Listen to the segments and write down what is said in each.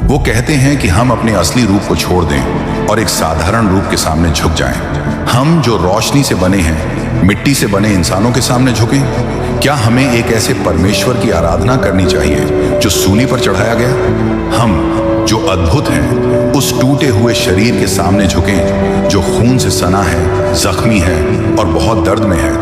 वो कहते हैं कि हम अपने असली रूप को छोड़ दें और एक साधारण रूप के सामने झुक जाएं। हम जो रोशनी से बने हैं, मिट्टी से बने इंसानों के सामने झुकें। क्या हमें एक ऐसे परमेश्वर की आराधना करनी चाहिए जो सूली पर चढ़ाया गया? हम जो अद्भुत हैं उस टूटे हुए शरीर के सामने झुकें जो खून से सना है, जख्मी है और बहुत दर्द में है।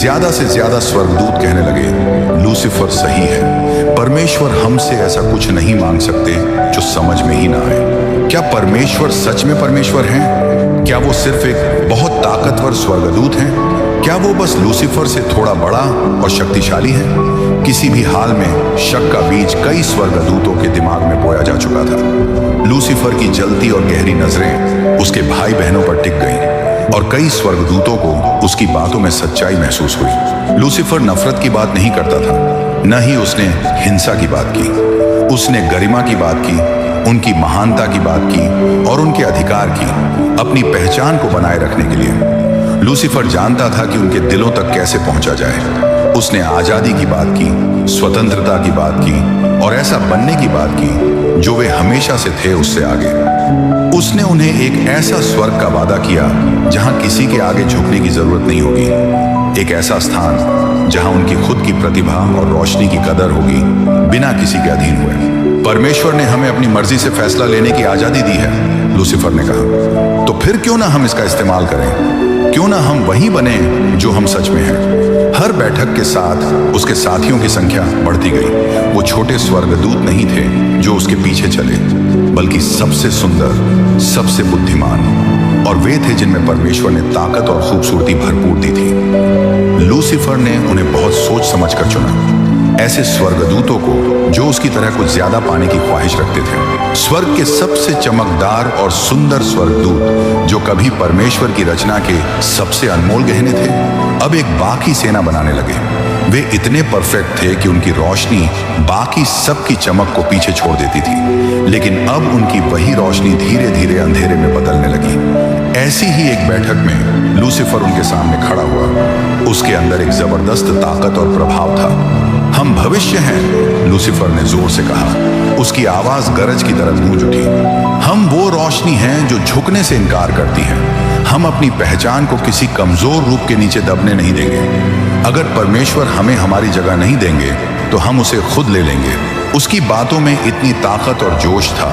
ज्यादा से ज्यादा स्वर्गदूत कहने लगे, लूसीफर सही है। परमेश्वर हमसे ऐसा कुछ नहीं मांग सकते जो समझ में ही ना आए। क्या परमेश्वर सच में परमेश्वर हैं? क्या वो सिर्फ एक बहुत ताकतवर स्वर्गदूत हैं? क्या वो बस लूसीफर से थोड़ा बड़ा और शक्तिशाली है? किसी भी हाल में शक का बीज कई स्वर्गदूतों के दिमाग में बोया जा चुका था। लूसीफर की जलती और गहरी नजरें उसके भाई बहनों पर टिक गईं और कई स्वर्गदूतों को उसकी बातों में सच्चाई महसूस हुई। लूसीफर नफरत की बात नहीं करता था, न ही उसने हिंसा की बात की। उसने गरिमा की बात की, उनकी महानता की बात की और उनके अधिकार की, अपनी पहचान को बनाए रखने के लिए। लूसीफर जानता था कि उनके दिलों तक कैसे पहुंचा जाए। उसने आजादी की बात की, स्वतंत्रता की बात की और ऐसा बनने की बात की जो वे हमेशा से थे उससे आगे। उसने उन्हें एक ऐसा स्वर्ग का वादा किया जहां किसी के आगे झुकने की जरूरत नहीं होगी। एक ऐसा स्थान जहां उनकी खुद की प्रतिभा और रोशनी की कदर होगी, बिना किसी के अधीन हुए। परमेश्वर ने हमें अपनी मर्जी से फैसला लेने की आजादी दी है, लूसीफर ने कहा। तो फिर क्यों ना हम इसका इस्तेमाल करें? क्यों ना हम वही बने जो हम सच में हैं? हर बैठक के साथ उसके साथियों की संख्या बढ़ती गई। वो छोटे स्वर्गदूत नहीं थे जो उसके पीछे चले, बल्कि सबसे सुंदर, सबसे बुद्धिमान, और वे थे जिनमें परमेश्वर ने ताकत और खूबसूरती भरपूर दी थी। लूसीफर ने उन्हें बहुत सोच समझकर चुना, ऐसे स्वर्गदूतों को जो उसकी तरह कुछ ज्यादा पाने की ख्वाहिश रखते थे। स्वर्ग के सबसे चमकदार और सुंदर स्वर्गदूत जो कभी परमेश्वर की रचना के सबसे अनमोल गहने थे, अब एक बाकी सेना बनाने लगे। वे इतने परफेक्ट थे कि उनकी रोशनी बाकी सबकी चमक को पीछे छोड़ देती थी, लेकिन अब उनकी वही रोशनी धीरे धीरे अंधेरे में बदलने लगी। ऐसी ही एक बैठक में लूसीफर उनके सामने खड़ा हुआ। उसके अंदर एक जबरदस्त ताकत और प्रभाव था। हम भविष्य हैं, लूसीफर ने जोर से कहा। उसकी आवाज गरज की तरह गूंज उठी। हम वो रोशनी हैं जो झुकने से इनकार करती है। हम अपनी पहचान को किसी कमजोर रूप के नीचे दबने नहीं देंगे। अगर परमेश्वर हमें हमारी जगह नहीं देंगे तो हम उसे खुद ले लेंगे। उसकी बातों में इतनी ताकत और जोश था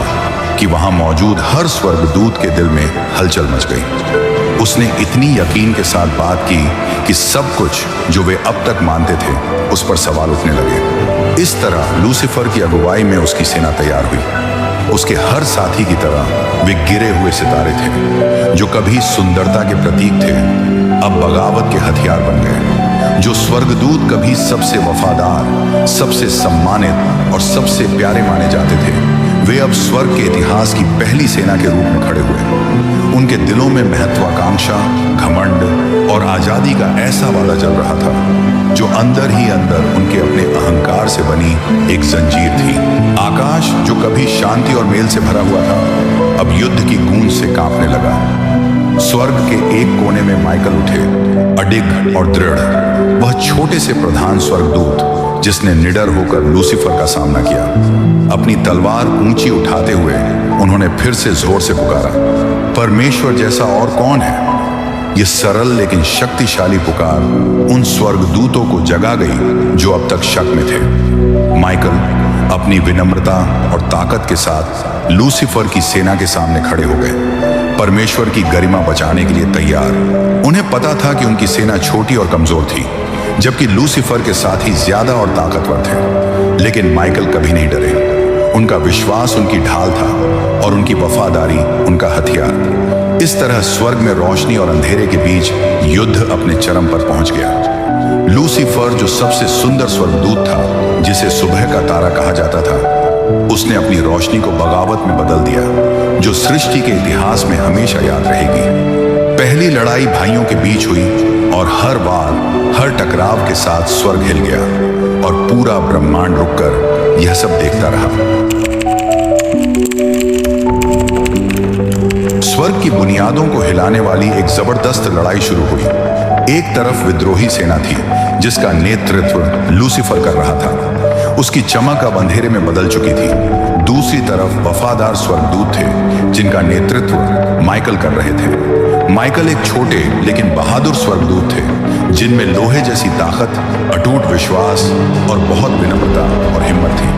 कि वहां मौजूद हर स्वर्गदूत के दिल में हलचल मच गई। उसने इतनी यकीन के साथ बात की कि सब कुछ जो वे अब तक मानते थे उस पर सवाल उठने लगे। इस तरह लूसीफर की अगुवाई में उसकी सेना तैयार हुई। उसके हर साथी की तरह वे गिरे हुए सितारे थे। जो कभी सुंदरता के प्रतीक थे, अब बगावत के हथियार बन गए। जो स्वर्गदूत कभी सबसे वफादार, सबसे सम्मानित और सबसे प्यारे माने जाते थे, वे अब स्वर्ग के इतिहास की पहली सेना के रूप में खड़े हुए। उनके दिलों में महत्वाकांक्षा, घमंड और आजादी का ऐसा वादा चल रहा था जो अंदर ही अंदर उनके अपने अहंकार से बनी एक जंजीर थी। आकाश जो कभी शांति और मेल से भरा हुआ था, अब युद्ध की गूंज से कांपने लगा। स्वर्ग के एक कोने में माइकल उठे, अडिग और दृढ़, वह छोटे से प्रधान स्वर्गदूत जिसने निडर होकर लूसीफर का सामना किया। अपनी तलवार ऊंची उठाते हुए उन्होंने फिर से जोर से पुकारा, परमेश्वर जैसा और कौन है? यह सरल लेकिन शक्तिशाली पुकार उन स्वर्गदूतों को जगा गई जो अब तक शक में थे। माइकल अपनी विनम्रता और ताकत के साथ लूसीफर की सेना के सामने खड़े हो गए, परमेश्वर की गरिमा बचाने के लिए तैयार। उन्हें पता था कि उनकी सेना छोटी और कमजोर थी, जबकि लूसीफर के साथी ज्यादा और ताकतवर थे। लेकिन माइकल कभी नहीं डरे। उनका विश्वास उनकी ढाल था और उनकी वफादारी उनका हथियार। इस तरह स्वर्ग में रोशनी और अंधेरे के बीच युद्ध अपने चरम पर पहुंच गया। लूसीफर जो सबसे सुंदर स्वर्गदूत था, जिसे सुबह का तारा कहा जाता था, उसने अपनी रोशनी को बगावत में बदल दिया, जो सृष्टि के इतिहास में हमेशा याद रहेगी। पहली लड़ाई भाइयों के बीच हुई और हर बार, हर टकराव के साथ स्वर्ग हिल गया और पूरा ब्रह्मांड रुककर यह सब देखता रहा। स्वर्ग की बुनियादों को हिलाने वाली एक जबरदस्त लड़ाई शुरू हुई। एक तरफ विद्रोही सेना थी जिसका नेतृत्व लूसीफर कर रहा था। उसकी चमक अब अंधेरे में बदल चुकी थी। दूसरी तरफ वफादार स्वर्गदूत थे जिनका नेतृत्व माइकल कर रहे थे। माइकल एक छोटे लेकिन बहादुर स्वर्गदूत थे जिनमें लोहे जैसी ताकत, अटूट विश्वास और बहुत विनम्रता और हिम्मत थी।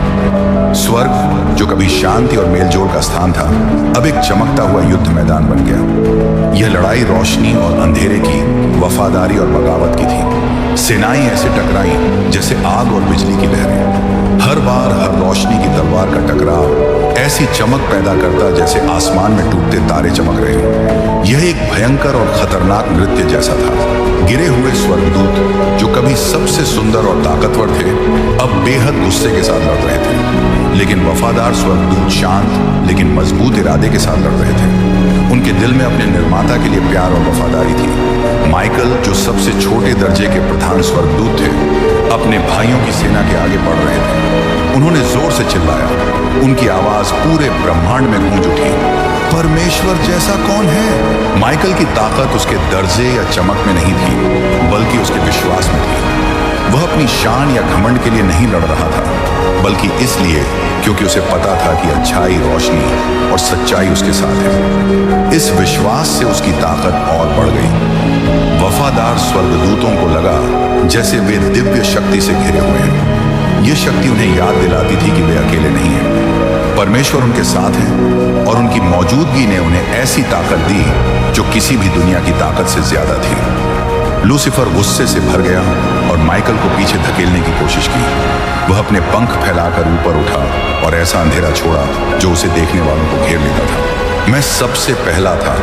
स्वर्ग जो कभी शांति और मेलजोल का स्थान था, अब एक चमकता हुआ युद्ध मैदान बन गया। यह लड़ाई रोशनी और अंधेरे की, वफादारी और बगावत की थी। सेनाएं ऐसे टकराई जैसे आग और बिजली की लहरें। हर बार हर रोशनी की तलवार का टकराव ऐसी चमक पैदा करता जैसे आसमान में टूटते तारे चमक रहे हों। यह एक भयंकर और खतरनाक नृत्य जैसा था। गिरे हुए स्वर्गदूत जो कभी सबसे सुंदर और ताकतवर थे, अब बेहद गुस्से के साथ लड़ रहे थे, लेकिन वफादार स्वर्गदूत शांत लेकिन मजबूत इरादे के साथ लड़ रहे थे। उनके दिल में अपने निर्माता के लिए प्यार और वफादारी थी। माइकल जो सबसे छोटे दर्जे के प्रधान स्वर्गदूत थे, अपने भाइयों की सेना के आगे बढ़ रहे थे। उन्होंने जोर से चिल्लाया। उनकी आवाज पूरे ब्रह्मांड में गूंज उठी, परमेश्वर जैसा कौन है? माइकल की ताकत उसके दर्जे या चमक में नहीं थी, बल्कि उसके विश्वास में थी। वह अपनी शान या घमंड के लिए नहीं लड़ रहा था, बल्कि इसलिए क्योंकि उसे पता था कि अच्छाई, रोशनी और सच्चाई उसके साथ है। इस विश्वास से उसकी ताकत और बढ़ गई। वफादार स्वर्गदूतों को लगा जैसे वे दिव्य शक्ति से घिरे हुए हैं। यह शक्ति उन्हें याद दिलाती थी कि वे अकेले नहीं हैं। परमेश्वर उनके साथ है और उनकी मौजूदगी ने उन्हें ऐसी ताकत दी जो किसी भी दुनिया की ताकत से ज्यादा थी। लूसीफर गुस्से से भर गया और माइकल को पीछे धकेलने की कोशिश की। वह अपने पंख फैलाकर ऊपर उठा और ऐसा अंधेरा छोड़ा जो उसे देखने वालों को घेर लेता था। मैं सबसे पहला था,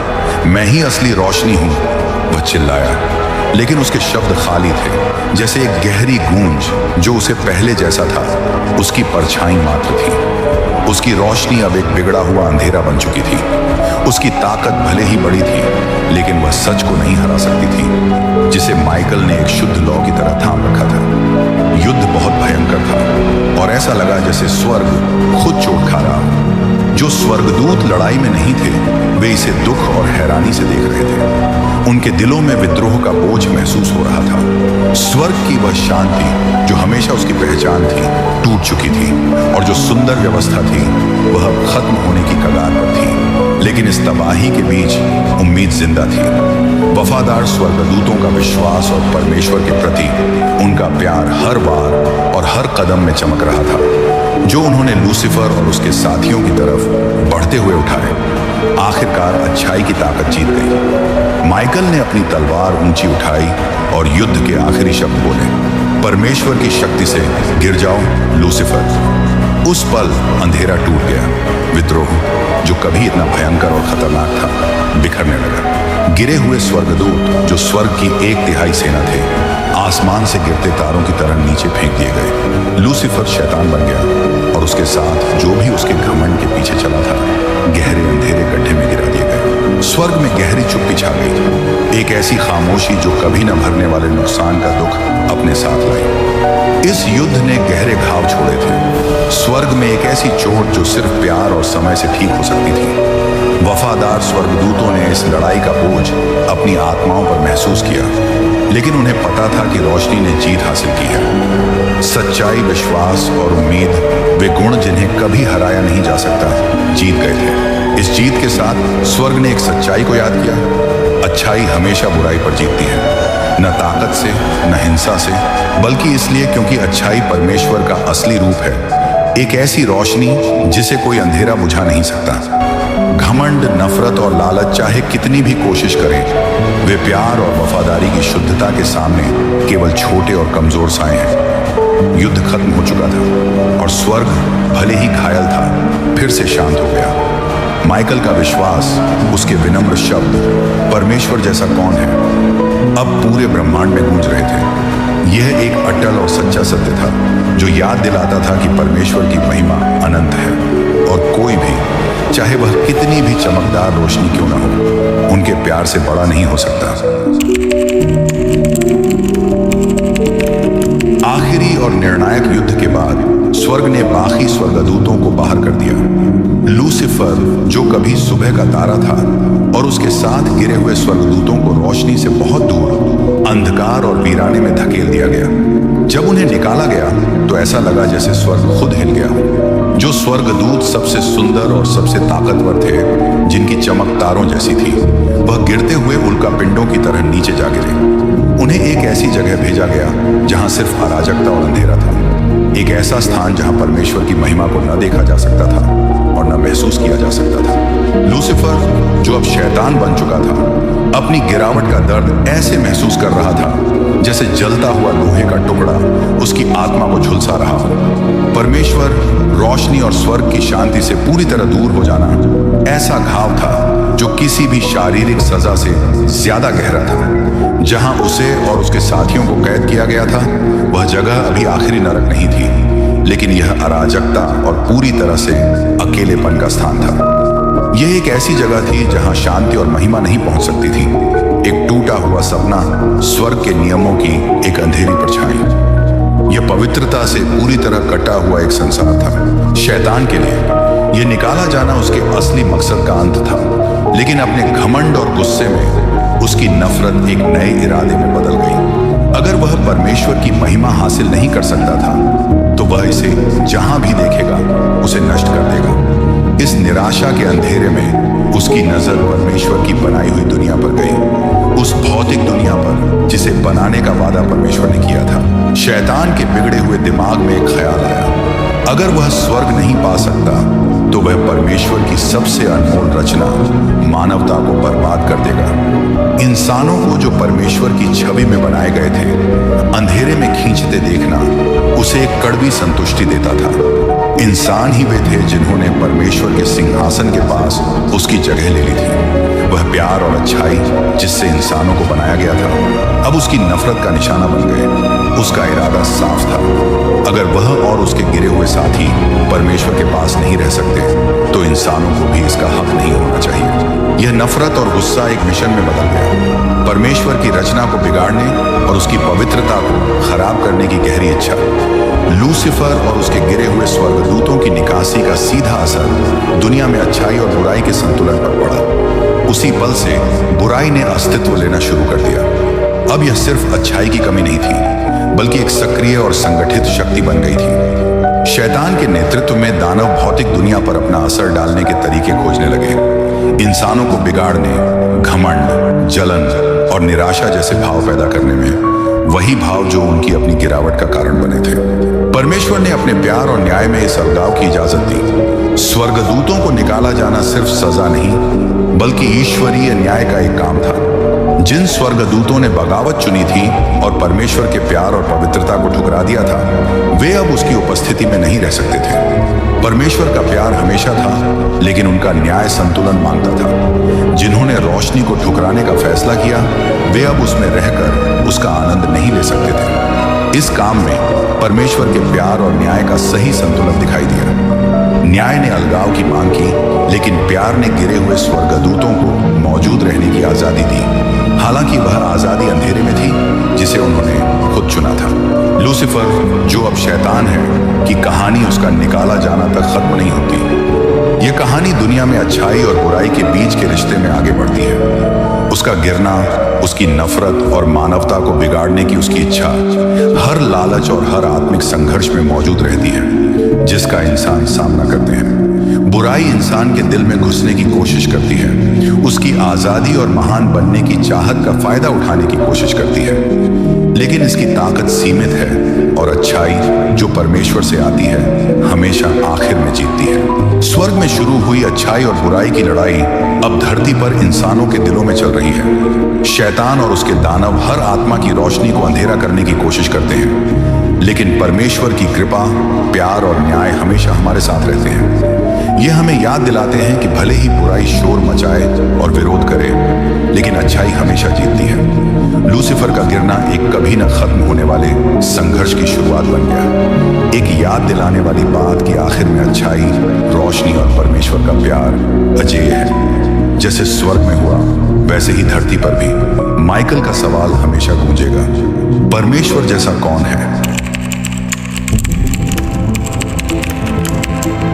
मैं ही असली रोशनी हूं, वह चिल्लाया। लेकिन उसके शब्द खाली थे, जैसे एक गहरी गूंज जो उसे पहले जैसा था, उसकी परछाई मात्र थी। उसकी रोशनी अब एक बिगड़ा हुआ अंधेरा बन चुकी थी। उसकी ताकत भले ही बड़ी थी, लेकिन वह सच को नहीं हरा सकती थी, जिसे माइकल ने एक शुद्ध लौ की तरह थाम रखा था। युद्ध बहुत भयंकर था और ऐसा लगा जैसे स्वर्ग खुद चोट खा रहा हो। जो स्वर्गदूत लड़ाई में नहीं थे, वे इसे दुख और हैरानी से देख रहे थे। उनके दिलों में विद्रोह का बोझ महसूस हो रहा था। स्वर्ग की वह शांति जो हमेशा उसकी पहचान थी, टूट चुकी थी और जो सुंदर व्यवस्था थी वह अब खत्म होने की कगार पर थी। लेकिन इस तबाही के बीच उम्मीद जिंदा थी। वफादार स्वर्गदूतों का विश्वास और परमेश्वर के प्रति उनका प्यार हर बार और हर कदम में चमक रहा था, जो उन्होंने लूसीफर और उसके साथियों की तरफ बढ़ते हुए उठाए। आखिरकार अच्छाई की ताकत जीत गई। माइकल ने अपनी तलवार ऊंची उठाई और युद्ध के आखिरी शब्द बोले, परमेश्वर की शक्ति से गिर जाओ लूसीफर। उस पल अंधेरा टूट गया। विद्रोह जो कभी इतना भयंकर और खतरनाक था, बिखरने लगा। गिरे हुए स्वर्गदूत जो स्वर्ग की 1/3 सेना थे, आसमान से गिरते तारों की तरह नीचे फेंक दिए गए। लूसीफर शैतान बन गया और उसके साथ जो भी उसके घमंड के पीछे चला था, गहरे अंधेरे गड्ढे में गिरा दिए गए। स्वर्ग में गहरी चुप्पी छा गई, एक ऐसी खामोशी जो कभी न भरने वाले नुकसान का दुख अपने साथ लाई। इस युद्ध ने गहरे घाव छोड़े थे। स्वर्ग में एक ऐसी चोट जो सिर्फ प्यार और समय से ठीक हो सकती थी। वफादार स्वर्गदूतों ने इस लड़ाई का बोझ अपनी आत्माओं पर महसूस किया, लेकिन उन्हें पता था कि रोशनी ने जीत हासिल की है। सच्चाई, विश्वास और उम्मीद, वे गुण जिन्हें कभी हराया नहीं जा सकता, जीत गए थे। इस जीत के साथ स्वर्ग ने एक सच्चाई को याद किया, अच्छाई हमेशा बुराई पर जीतती है, न ताकत से न हिंसा से, बल्कि इसलिए क्योंकि अच्छाई परमेश्वर का असली रूप है। एक ऐसी रोशनी जिसे कोई अंधेरा बुझा नहीं सकता। घमंड, नफरत और लालच चाहे कितनी भी कोशिश करें, वे प्यार और वफादारी की शुद्धता के सामने केवल छोटे और कमजोर साए हैं। युद्ध खत्म हो चुका था और स्वर्ग भले ही घायल था, फिर से शांत हो गया। माइकल का विश्वास, उसके विनम्र शब्द, परमेश्वर जैसा कौन है, अब पूरे ब्रह्मांड में गूंज रहे थे। यह एक अटल और सच्चा सत्य था जो याद दिलाता था कि परमेश्वर की महिमा अनंत है और कोई भी, चाहे वह कितनी भी चमकदार रोशनी क्यों न हो, उनके प्यार से बड़ा नहीं हो सकता। आखिरी और निर्णायक युद्ध के बाद स्वर्ग ने बाकी स्वर्गदूतों को बाहर कर दिया। लूसीफर जो कभी सुबह का तारा था और उसके साथ गिरे हुए स्वर्गदूतों को रोशनी से बहुत दूर अंधकार और वीराने में धकेल दिया गया। जब उन्हें निकाला गया तो ऐसा लगा जैसे स्वर्ग खुद हिल गया। जो स्वर्गदूत सबसे सुंदर और सबसे ताकतवर थे, जिनकी चमक तारों जैसी थी, वह गिरते हुए उल्कापिंडों की तरह नीचे जा गिरे। उन्हें एक ऐसी जगह भेजा गया जहां सिर्फ अराजकता और अंधेरा था। एक ऐसा स्थान जहां परमेश्वर की महिमा को न देखा जा सकता था और न महसूस किया जा सकता था। लूसीफर, जो अब शैतान बन चुका था, अपनी गिरावट का दर्द ऐसे महसूस कर रहा था जैसे जलता हुआ लोहे का टुकड़ा उसकी आत्मा को झुलसा रहा हो। परमेश्वर, रोशनी और स्वर्ग की शांति से पूरी तरह दूर हो जाना ऐसा घाव था जो किसी भी शारीरिक सजा से ज्यादा गहरा था। जहां उसे और उसके साथियों को कैद किया गया था, वह जगह अभी आखिरी नरक नहीं थी, लेकिन यह अराजकता और पूरी तरह से अकेलेपन का स्थान था। यह एक ऐसी जगह थी जहां शांति और महिमा नहीं पहुंच सकती थी। एक टूटा हुआ सपना, स्वर्ग के नियमों की एक अंधेरी परछाई। यह पवित्रता से पूरी तरह कटा हुआ एक संसार था। शैतान के लिए यह निकाला जाना उसके असली मकसद का अंत था, लेकिन अपने घमंड और गुस्से में उसकी नफरत एक नए इरादे में बदल गई। अगर वह परमेश्वर की महिमा हासिल नहीं कर सकता था, तो वह इसे जहां भी देखेगा उसे नष्ट कर देगा। इस निराशा के अंधेरे में उसकी नजर परमेश्वर की बनाई हुई दुनिया पर गई, उस भौतिक दुनिया पर जिसे बनाने का वादा परमेश्वर ने किया था। शैतान के बिगड़े हुए दिमाग में एक ख्याल आया, अगर वह स्वर्ग नहीं पा सकता तो वह परमेश्वर की सबसे अनमोल रचना, मानवता को बर्बाद कर देगा। इंसानों को जो परमेश्वर की छवि में बनाए गए थे, अंधेरे में खींचते देखना उसे एक कड़वी संतुष्टि देता था। इंसान ही वे थे जिन्होंने परमेश्वर के सिंहासन के पास उसकी जगह ले ली थी। वह प्यार और अच्छाई जिससे इंसानों को बनाया गया था, अब उसकी नफरत का निशाना बन गए। उसका इरादा साफ था, अगर वह और उसके गिरे हुए साथी परमेश्वर के पास नहीं रह सकते, तो इंसानों को भी इसका हक नहीं होना चाहिए। यह नफरत और गुस्सा एक मिशन में बदल गया, परमेश्वर की रचना को बिगाड़ने और उसकी पवित्रता को खराब करने की गहरी इच्छा। लूसीफर और उसके गिरे हुए स्वर्गदूतों की निकासी का सीधा असर दुनिया में अच्छाई और बुराई के संतुलन पर पड़ा। उसी पल से बुराई ने अस्तित्व लेना शुरू कर दिया। अब यह सिर्फ अच्छाई की कमी नहीं थी, बल्कि एक सक्रिय और संगठित शक्ति बन गई थी। शैतान के नेतृत्व में दानव भौतिक दुनिया पर अपना असर डालने के तरीके खोजने लगे। इंसानों को बिगाड़ने, घमंड, जलन और निराशा जैसे भाव पैदा करने में, वही भाव जो उनकी अपनी गिरावट का कारण बने थे। परमेश्वर ने अपने प्यार और न्याय में इस अलगाव की इजाजत दी। स्वर्गदूतों को निकाला जाना सिर्फ सजा नहीं, बल्कि ईश्वरीय न्याय का एक काम था। जिन स्वर्गदूतों ने बगावत चुनी थी और परमेश्वर के प्यार और पवित्रता को ठुकरा दिया था, वे अब उसकी उपस्थिति में नहीं रह सकते थे। परमेश्वर का प्यार हमेशा था, लेकिन उनका न्याय संतुलन मांगता था। जिन्होंने रोशनी को ठुकराने का फैसला किया, वे अब उसमें रहकर उसका आनंद नहीं ले सकते थे। इस काम में परमेश्वर के प्यार और न्याय का सही संतुलन दिखाई दिया। न्याय ने अलगाव की मांग की, लेकिन प्यार ने गिरे हुए स्वर्गदूतों को मौजूद रहने की आजादी दी। हालांकि वह आजादी अंधेरे में थी जिसे उन्होंने खुद चुना था। लूसीफर, जो अब शैतान है, की कहानी उसका निकाला जाना तक खत्म नहीं होती। यह कहानी दुनिया में अच्छाई और बुराई के बीच के रिश्ते में आगे बढ़ती है। उसका गिरना, उसकी नफरत और मानवता को बिगाड़ने की उसकी इच्छा हर लालच और हर आत्मिक संघर्ष में मौजूद रहती है जिसका इंसान सामना करते हैं। बुराई इंसान के दिल में घुसने की कोशिश करती है, उसकी आजादी और महान बनने की चाहत का फायदा उठाने की कोशिश करती है, लेकिन इसकी ताकत सीमित है और अच्छाई जो परमेश्वर से आती है हमेशा आखिर में जीतती है। स्वर्ग में शुरू हुई अच्छाई और बुराई की लड़ाई अब धरती पर इंसानों के दिलों में चल रही है। शैतान और उसके दानव हर आत्मा की रोशनी को अंधेरा करने की कोशिश करते हैं, लेकिन परमेश्वर की कृपा, प्यार और न्याय हमेशा हमारे साथ रहते हैं। ये हमें याद दिलाते हैं कि भले ही बुराई शोर मचाए और विरोध करे, लेकिन अच्छाई हमेशा जीतती है। लूसीफर का गिरना एक कभी न खत्म होने वाले संघर्ष की शुरुआत बन गया, एक याद दिलाने वाली बात कि आखिर में अच्छाई, रोशनी और परमेश्वर का प्यार अजेय है। जैसे स्वर्ग में हुआ, वैसे ही धरती पर भी माइकल का सवाल हमेशा गूंजेगा, परमेश्वर जैसा कौन है?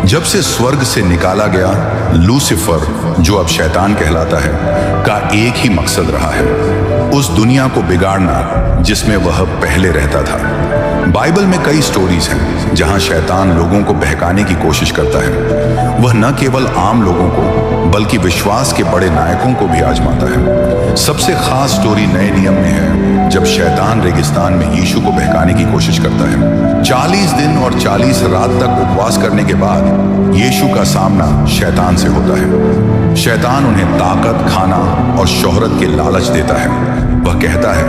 जब से स्वर्ग से निकाला गया, लूसीफर, जो अब शैतान कहलाता है, का एक ही मकसद रहा है, उस दुनिया को बिगाड़ना जिसमें वह पहले रहता था। बाइबल में कई स्टोरीज हैं जहां शैतान लोगों को बहकाने की कोशिश करता है। वह न केवल आम लोगों को बल्कि विश्वास के बड़े नायकों को भी आजमाता है। सबसे खास स्टोरी नए नियम में है, जब शैतान रेगिस्तान में यीशु को बहकाने की कोशिश करता है। 40 दिन और 40 रात तक उपवास करने के बाद यीशु का सामना शैतान से होता है। शैतान उन्हें ताकत, खाना और शोहरत के लालच देता है। वह कहता है,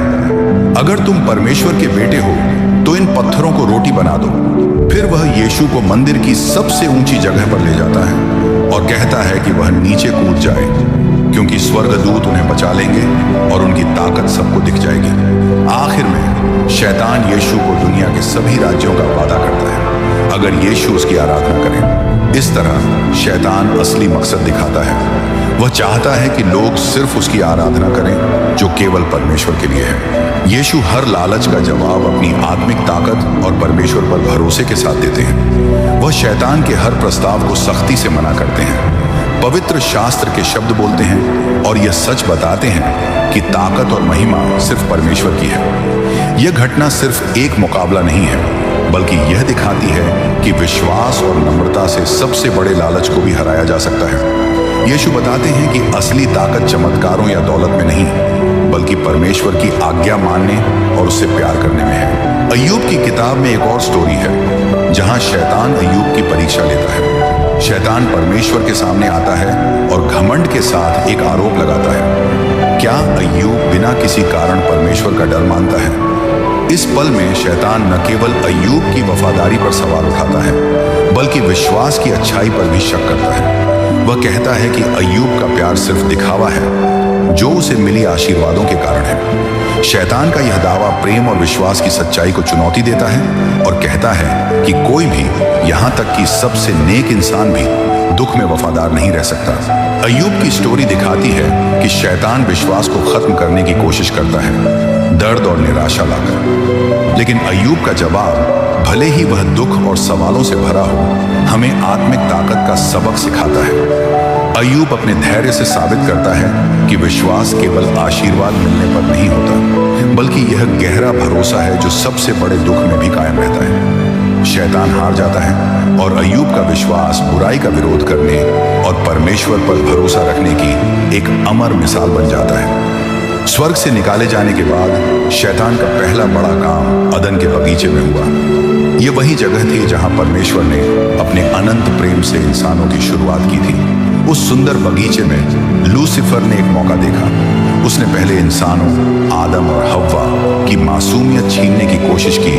अगर तुम परमेश्वर के बेटे हो तो इन पत्थरों को रोटी बना दो। फिर वह यीशु को मंदिर की सबसे ऊंची जगह पर ले जाता है और कहता है कि वह नीचे कूद जाए, क्योंकि स्वर्गदूत उन्हें बचा लेंगे और उनकी ताकत सबको दिख जाएगी। आखिर में शैतान यीशु को दुनिया के सभी राज्यों का वादा करता है अगर यीशु उसकी आराधना करें। इस तरह शैतान असली मकसद दिखाता है। वह चाहता है कि लोग सिर्फ उसकी आराधना करें जो केवल परमेश्वर के लिए है। यीशु हर लालच का जवाब अपनी आत्मिक ताकत और परमेश्वर पर भरोसे के साथ देते हैं। वह शैतान के हर प्रस्ताव को सख्ती से मना करते हैं। पवित्र शास्त्र के शब्द बोलते हैं और यह सच बताते हैं कि ताकत और महिमा सिर्फ परमेश्वर की है। यह घटना सिर्फ एक मुकाबला नहीं है, बल्कि यह दिखाती है कि विश्वास और नम्रता से सबसे बड़े लालच को भी हराया जा सकता है। यीशु बताते हैं कि असली ताकत चमत्कारों या दौलत में नहीं, बल्कि परमेश्वर की आज्ञा मानने और उससे प्यार करने में है। अय्यूब की किताब में एक और स्टोरी है जहां शैतान अय्यूब की परीक्षा लेता है। शैतान परमेश्वर के सामने आता है और घमंड के साथ एक आरोप लगाता है। क्या अय्यूब बिना किसी कारण परमेश्वर का डर मानता है? इस पल में शैतान न केवल अय्यूब की वफादारी पर सवाल उठाता है, बल्कि विश्वास की अच्छाई पर भी शक करता है। वह कहता है कि अय्यूब का प्यार सिर्फ दिखावा है, जो उसे मिली आशीर्वादों के कारण है। शैतान का यह दावा प्रेम और विश्वास की सच्चाई को चुनौती देता है और कहता है कि कोई भी, यहाँ तक कि सबसे नेक इंसान भी, दुख में वफादार नहीं रह सकता। अय्यूब की स्टोरी दिखाती है कि शैतान विश्वास को खत्म करने की कोशिश करता है, दर्द और निराशा लाकर। लेकिन अय्यूब का जवाब, भले ही वह दुख और सवालों से भरा हो, हमें आत्मिक ताकत का सबक सिखाता है। अय्यूब अपने धैर्य से साबित करता है कि विश्वास केवल आशीर्वाद मिलने पर नहीं होता, बल्कि यह गहरा भरोसा है जो सबसे बड़े दुख में भी कायम रहता है। शैतान हार जाता है और अय्यूब का विश्वास बुराई का विरोध करने और परमेश्वर पर भरोसा रखने की एक अमर मिसाल बन जाता है। स्वर्ग से निकाले जाने के बाद शैतान का पहला बड़ा काम अदन के बगीचे में हुआ। ये वही जगह थी जहां परमेश्वर ने अपने अनंत प्रेम से इंसानों की शुरुआत की थी। उस सुंदर बगीचे में लूसीफर ने एक मौका देखा। उसने पहले इंसानों आदम और हव्वा की मासूमियत छीनने की कोशिश की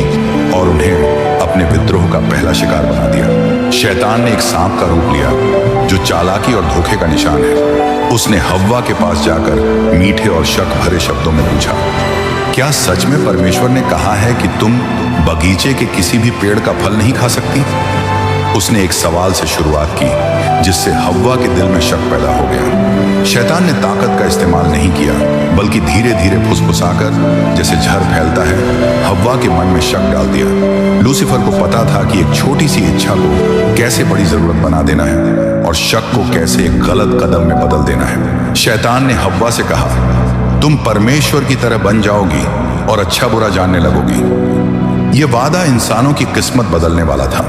और उन्हें अपने विद्रोह का पहला शिकार बना दिया। शैतान ने एक सांप का रूप लिया जो चालाकी और धोखे का निशान है। उसने हव्वा के पास जाकर मीठे और शक भरे शब्दों में पूछा, क्या सच में परमेश्वर ने कहा है कि तुम बगीचे के किसी भी पेड़ का फल नहीं खा सकती? उसने एक सवाल से शुरुआत की जिससे हव्वा के दिल में शक पैदा हो गया। शैतान ने ताकत का इस्तेमाल नहीं किया, बल्कि धीरे धीरे फुसफुसाकर, जैसे झर फैलता है, हव्वा के मन में शक डाल दिया। लूसीफर को पता था कि एक छोटी सी इच्छा को कैसे बड़ी जरूरत बना देना है और शक को कैसे एक गलत कदम में बदल देना है। शैतान ने हव्वा से कहा, तुम परमेश्वर की तरह बन जाओगी और अच्छा बुरा जानने लगोगी। यह वादा इंसानों की किस्मत बदलने वाला था।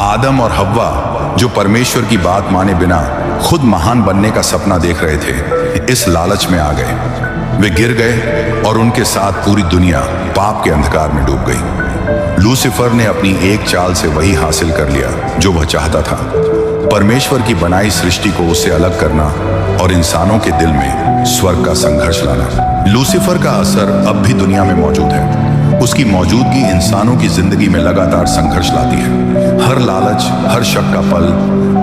आदम और हव्वा, जो परमेश्वर की बात माने बिना खुद महान बनने का सपना देख रहे थे, इस लालच में आ गए। वे गिर गए और उनके साथ पूरी दुनिया पाप के अंधकार में डूब गई। लूसीफर ने अपनी एक चाल से वही हासिल कर लिया जो वह चाहता था, परमेश्वर की बनाई सृष्टि को उससे अलग करना और इंसानों के दिल में स्वर्ग का संघर्ष लाना। लूसीफर का असर अब भी दुनिया में मौजूद है। उसकी मौजूदगी इंसानों की जिंदगी में लगातार संघर्ष लाती है। हर लालच, हर शक का पल,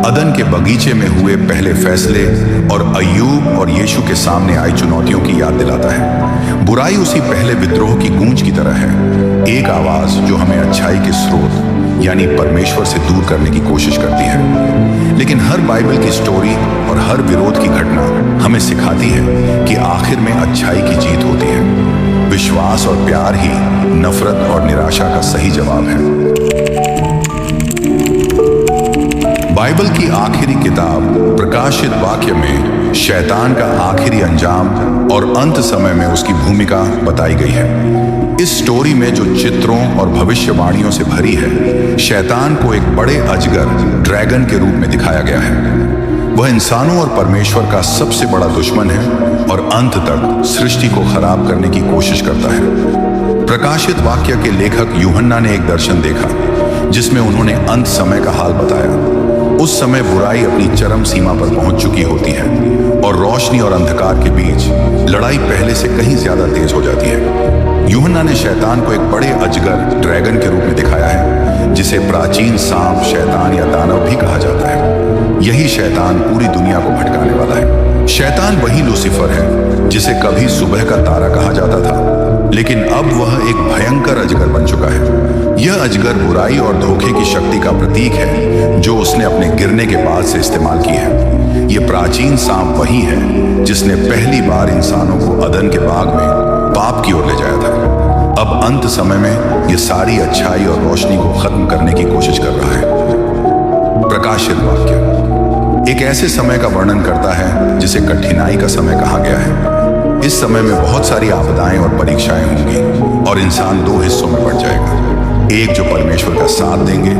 अदन के बगीचे में हुए पहले फैसले और अय्यूब और यीशु के सामने आई चुनौतियों की याद दिलाता है। बुराई उसी पहले विद्रोह की गूंज की तरह है, एक आवाज जो हमें अच्छाई के स्रोत यानी परमेश्वर से दूर करने की कोशिश करती है। लेकिन हर बाइबल की स्टोरी और हर विरोध की घटना हमें सिखाती है कि आखिर में अच्छाई की जीत होती है। विश्वास और प्यार ही नफरत और निराशा का सही जवाब है। बाइबल की आखिरी किताब प्रकाशित वाक्य में शैतान का आखिरी अंजाम और अंत समय में उसकी भूमिका बताई गई है। इस स्टोरी में जो चित्रों और भविष्यवाणियों से भरी है, शैतान को एक बड़े अजगर ड्रैगन के रूप में दिखाया गया है। वह इंसानों और परमेश्वर का सबसे बड़ा दुश्मन है और अंत तक सृष्टि को खराब करने की कोशिश करता है। प्रकाशित वाक्य के लेखक यूहन्ना ने एक दर्शन देखा जिसमें उन्होंने अंत समय का हाल बताया। उस समय बुराई अपनी चरम सीमा पर पहुंच चुकी होती है और रोशनी और अंधकार के बीच लड़ाई पहले से कहीं ज्यादा तेज हो जाती है। यूहन्ना ने शैतान को एक बड़े अजगर ड्रैगन के रूप में दिखाया है, जिसे प्राचीन सांप, शैतान या दानव भी कहा जाता है। यही शैतान पूरी दुनिया को भटकाने वाला है। शैतान वही लूसीफर है जिसे कभी सुबह का तारा कहा जाता था, लेकिन अब वह एक भयंकर अजगर बन चुका है। यह अजगर बुराई और धोखे की शक्ति का प्रतीक है जो उसने अपने गिरने के बाद से इस्तेमाल की है। यह प्राचीन सांप वही है जिसने पहली बार इंसानों को अदन के बाग में पाप की ओर ले जाया था। अब अंत समय में यह सारी अच्छाई और रोशनी को खत्म करने की कोशिश कर रहा है। प्रकाशित वाक्य एक ऐसे समय का वर्णन करता है जिसे कठिनाई का समय कहा गया है। इस समय में बहुत सारी आपदाएं और परीक्षाएं होंगी और इंसान दो हिस्सों में बढ़ जाएगा, एक जो परमेश्वर का साथ देंगे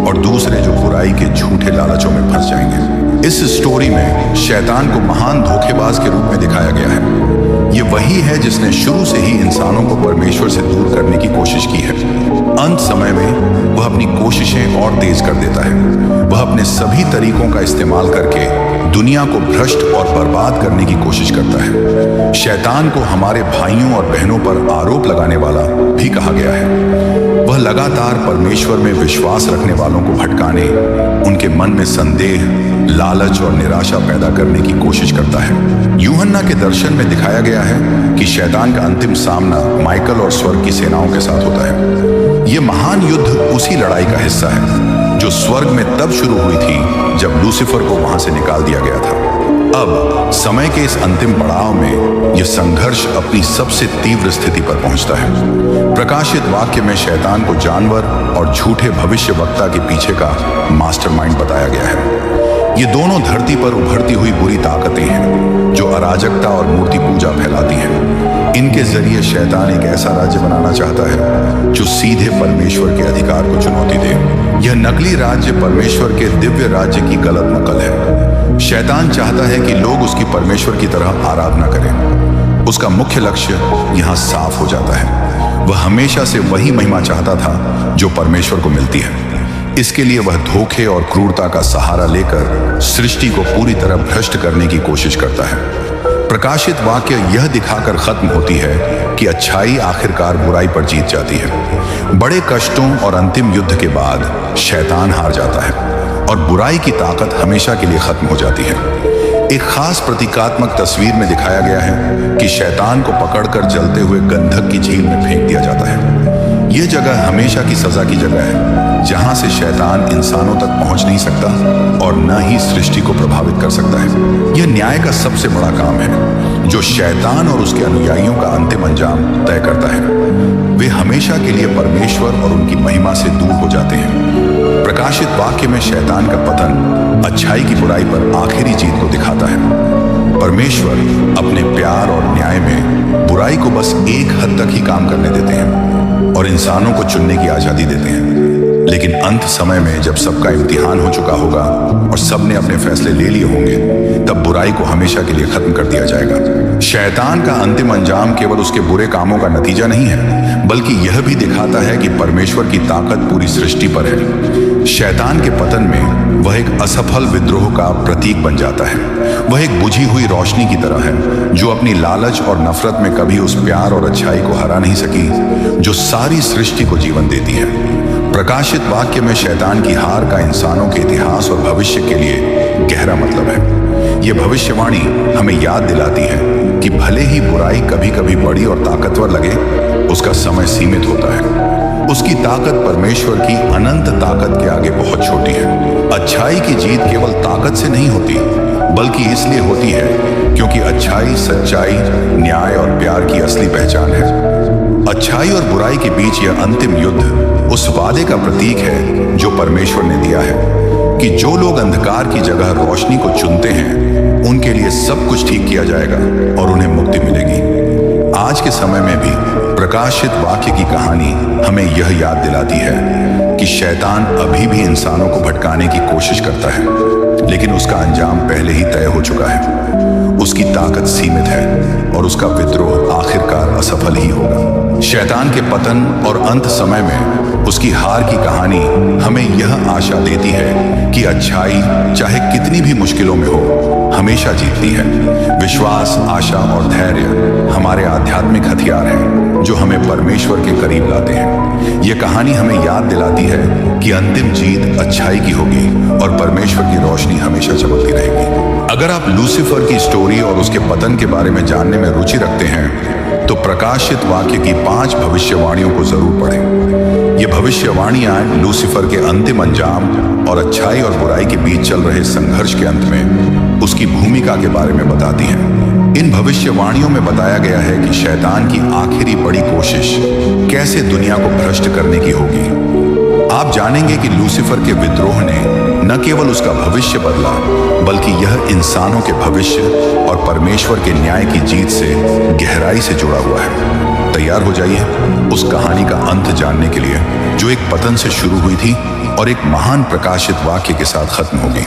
और दूसरे जो बुराई के झूठे लालचों में फंस जाएंगे। इस स्टोरी में शैतान को महान धोखेबाज के रूप में दिखाया गया है। ये वही है जिसने शुरू से ही इंसानों को परमेश्वर से दूर करने की कोशिश की है। अंत समय में वह अपनी कोशिशें और तेज कर देता है। वह अपने सभी तरीकों का इस्तेमाल करके दुनिया को भ्रष्ट और बर्बाद करने की कोशिश करता है। शैतान को हमारे भाइयों और बहनों पर आरोप लगाने वाला भी कहा गया है। वह लगातार परमेश्वर में विश्वास रखने वालों को भटकाने, उनके मन में संदेह, लालच और निराशा पैदा करने की कोशिश करता है। यूहन्ना के दर्शन में दिखाया गया है कि शैतान का अंतिम सामना माइकल और स्वर्ग की सेनाओं के साथ होता है। यह महान युद्ध उसी लड़ाई का हिस्सा है जो स्वर्ग में तब शुरू हुई थी जब लूसीफर को वहां से निकाल दिया गया था। अब समय के इस अंतिम पड़ाव में यह संघर्ष अपनी सबसे तीव्र स्थिति पर पहुंचता है। प्रकाशित वाक्य में शैतान को जानवर और झूठे भविष्यवक्ता के पीछे का मास्टरमाइंड बताया गया है। ये दोनों धरती पर उभरती हुई बुरी ताकतें हैं जो अराजकता और मूर्ति पूजा फैलाती हैं। इनके जरिए शैतान एक ऐसा राज्य बनाना चाहता है जो सीधे परमेश्वर के अधिकार को चुनौती दे। यह नकली राज्य परमेश्वर के दिव्य राज्य की गलत नकल है। शैतान चाहता है कि लोग उसकी परमेश्वर की तरह आराधना करें। उसका मुख्य लक्ष्य यहाँ साफ हो जाता है। वह हमेशा से वही महिमा चाहता था जो परमेश्वर को मिलती है। इसके लिए वह धोखे और क्रूरता का सहारा लेकर सृष्टि को पूरी तरह भ्रष्ट करने की कोशिश करता है। प्रकाशित वाक्य यह दिखाकर खत्म होती है कि अच्छाई आखिरकार बुराई पर जीत जाती है। बड़े कष्टों और अंतिम युद्ध के बाद शैतान हार जाता है और बुराई की ताकत हमेशा के लिए खत्म हो जाती है। एक खास प्रतीकात्मक तस्वीर में दिखाया गया है कि शैतान को पकड़कर जलते हुए गंधक की झील में फेंक दिया जाता है। यह जगह हमेशा की सजा की जगह है, जहां से शैतान इंसानों तक पहुंच नहीं सकता और न ही सृष्टि को प्रभावित कर सकता है। यह न्याय का सबसे बड़ा काम है जो शैतान और उसके अनुयायियों का अंतिम अंजाम तय करता है। वे हमेशा के लिए परमेश्वर और उनकी महिमा से दूर हो जाते हैं। प्रकाशित वाक्य में शैतान का पतन अच्छाई की बुराई पर आखिरी जीत को दिखाता है। परमेश्वर अपने प्यार और न्याय में बुराई को बस एक हद तक ही काम करने देते हैं और इंसानों को चुनने की आजादी देते हैं। लेकिन अंत समय में जब सबका इम्तिहान हो चुका होगा और सबने अपने फैसले ले लिए होंगे, तब बुराई को हमेशा के लिए खत्म कर दिया जाएगा। शैतान का अंतिम अंजाम केवल उसके बुरे कामों का नतीजा नहीं है, बल्कि यह भी दिखाता है कि परमेश्वर की ताकत पूरी सृष्टि पर है। शैतान के पतन में वह एक असफल विद्रोह का प्रतीक बन जाता है। वह एक बुझी हुई रोशनी की तरह है जो अपनी लालच और नफरत में कभी उस प्यार और अच्छाई को हरा नहीं सकी जो सारी सृष्टि को जीवन देती है। प्रकाशित वाक्य में शैतान की हार का इंसानों के इतिहास और भविष्य के लिए गहरा मतलब है। यह भविष्यवाणी हमें याद दिलाती है कि भले ही बुराई कभी कभी बड़ी और ताकतवर लगे, उसका समय सीमित होता है। उसकी ताकत परमेश्वर की अनंत ताकत के आगे बहुत छोटी है। अच्छाई की जीत केवल ताकत से नहीं होती, बल्कि इसलिए होती है क्योंकि अच्छाई, सच्चाई, न्याय और प्यार की असली पहचान है। अच्छाई और बुराई के बीच यह अंतिम युद्ध उस वादे का प्रतीक है जो परमेश्वर ने दिया है कि जो लोग अंधकार की जगह रोशनी को चुनते हैं उनके लिए सब कुछ ठीक किया जाएगा और उन्हें मुक्ति मिलेगी। आज के समय में भी प्रकाशित वाक्य की कहानी हमें यह याद दिलाती है कि शैतान अभी भी इंसानों को भटकाने की कोशिश करता है, लेकिन उसका अंजाम पहले ही तय हो चुका है। उसकी ताकत सीमित है और उसका विद्रोह आखिरकार असफल ही होगा। शैतान के पतन और अंत समय में उसकी हार की कहानी हमें यह आशा देती है कि अच्छाई चाहे कितनी भी मुश्किलों में हो, हमेशा जीतती है। विश्वास, आशा और धैर्य हमारे आध्यात्मिक हथियार हैं जो हमें परमेश्वर के करीब लाते हैं। यह कहानी हमें याद दिलाती है कि अंतिम जीत अच्छाई की होगी और परमेश्वर की रोशनी हमेशा चमकती रहेगी। अगर आप लूसीफर की स्टोरी और उसके पतन के बारे में जानने में रुचि रखते हैं तो प्रकाशित वाक्य की 5 भविष्यवाणियों को जरूर पढ़ें। ये भविष्यवाणियां लूसीफर के अंतिम अंजाम और अच्छाई और बुराई के बीच चल रहे संघर्ष के अंत में उसकी भूमिका के बारे में बताती हैं। इन भविष्यवाणियों में बताया गया है कि शैतान की आखिरी बड़ी कोशिश कैसे दुनिया को भ्रष्ट करने की होगी। आप जानेंगे कि लूसीफर के विद्रोह ने न केवल उसका भविष्य बदला, बल्कि यह इंसानों के भविष्य और परमेश्वर के न्याय की जीत से गहराई से जुड़ा हुआ है। तैयार हो जाइए उस कहानी का अंत जानने के लिए जो एक पतन से शुरू हुई थी और एक महान प्रकाशित वाक्य के साथ खत्म होगी।